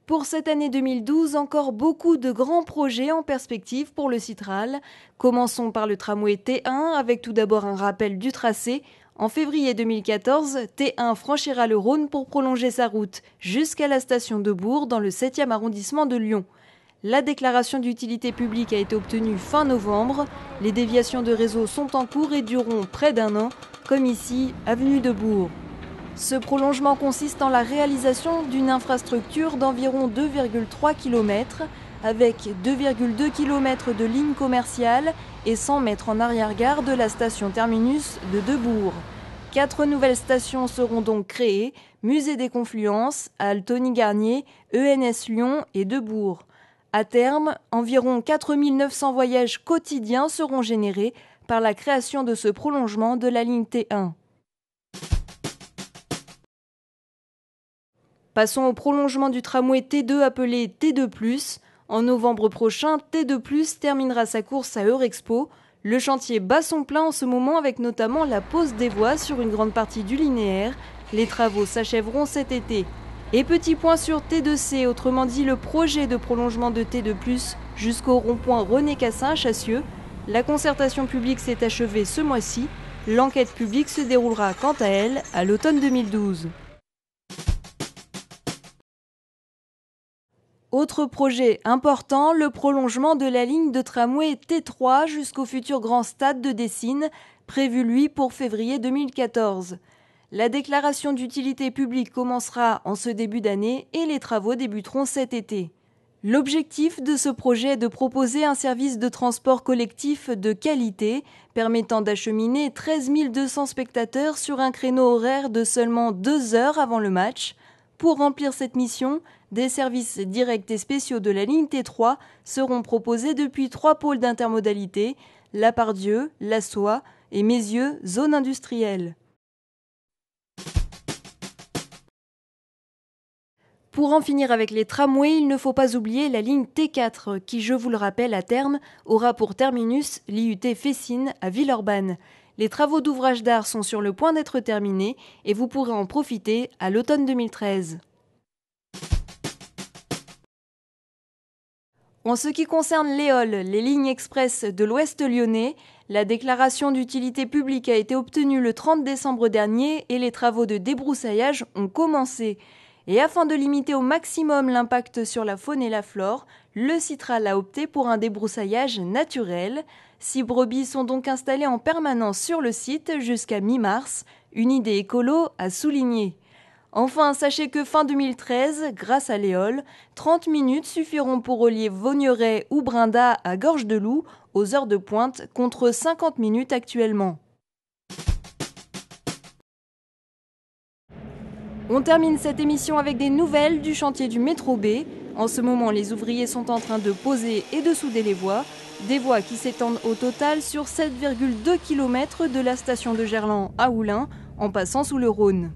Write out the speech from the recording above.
Pour cette année 2012, encore beaucoup de grands projets en perspective pour le Citral. Commençons par le tramway T1 avec tout d'abord un rappel du tracé. En février 2014, T1 franchira le Rhône pour prolonger sa route jusqu'à la station de Bourg dans le 7e arrondissement de Lyon. La déclaration d'utilité publique a été obtenue fin novembre. Les déviations de réseau sont en cours et dureront près d'un an, comme ici, avenue de Bourg. Ce prolongement consiste en la réalisation d'une infrastructure d'environ 2,3 km avec 2,2 km de ligne commerciale et 100 mètres en arrière-gare de la station terminus de Debourg. 4 nouvelles stations seront donc créées, Musée des Confluences, Halles Tony Garnier, ENS Lyon et Debourg. À terme, environ 4 900 voyages quotidiens seront générés par la création de ce prolongement de la ligne T1. Passons au prolongement du tramway T2 appelé T2+. En novembre prochain, T2+, terminera sa course à Eurexpo. Le chantier bat son plein en ce moment avec notamment la pose des voies sur une grande partie du linéaire. Les travaux s'achèveront cet été. Et petit point sur T2C, autrement dit le projet de prolongement de T2+, jusqu'au rond-point René Cassin à Chassieux. La concertation publique s'est achevée ce mois-ci. L'enquête publique se déroulera quant à elle à l'automne 2012. Autre projet important, le prolongement de la ligne de tramway T3 jusqu'au futur grand stade de Dessines, prévu lui pour février 2014. La déclaration d'utilité publique commencera en ce début d'année et les travaux débuteront cet été. L'objectif de ce projet est de proposer un service de transport collectif de qualité permettant d'acheminer 13 200 spectateurs sur un créneau horaire de seulement 2 heures avant le match. Pour remplir cette mission, des services directs et spéciaux de la ligne T3 seront proposés depuis 3 pôles d'intermodalité, La Part-Dieu, La Soie et Mézieux, zone industrielle. Pour en finir avec les tramways, il ne faut pas oublier la ligne T4 qui, je vous le rappelle, à terme, aura pour terminus l'IUT Fessines à Villeurbanne. Les travaux d'ouvrage d'art sont sur le point d'être terminés et vous pourrez en profiter à l'automne 2013. En ce qui concerne l'Éole, les lignes express de l'Ouest lyonnais, la déclaration d'utilité publique a été obtenue le 30 décembre dernier et les travaux de débroussaillage ont commencé. Et afin de limiter au maximum l'impact sur la faune et la flore, le Citral a opté pour un débroussaillage naturel. 6 brebis sont donc installées en permanence sur le site jusqu'à mi-mars, une idée écolo à souligner. Enfin, sachez que fin 2013, grâce à l'Éole, 30 minutes suffiront pour relier Vaugneray ou Brinda à Gorge-de-Loup aux heures de pointe contre 50 minutes actuellement. On termine cette émission avec des nouvelles du chantier du métro B. En ce moment, les ouvriers sont en train de poser et de souder les voies. Des voies qui s'étendent au total sur 7,2 km de la station de Gerland à Oulin, en passant sous le Rhône.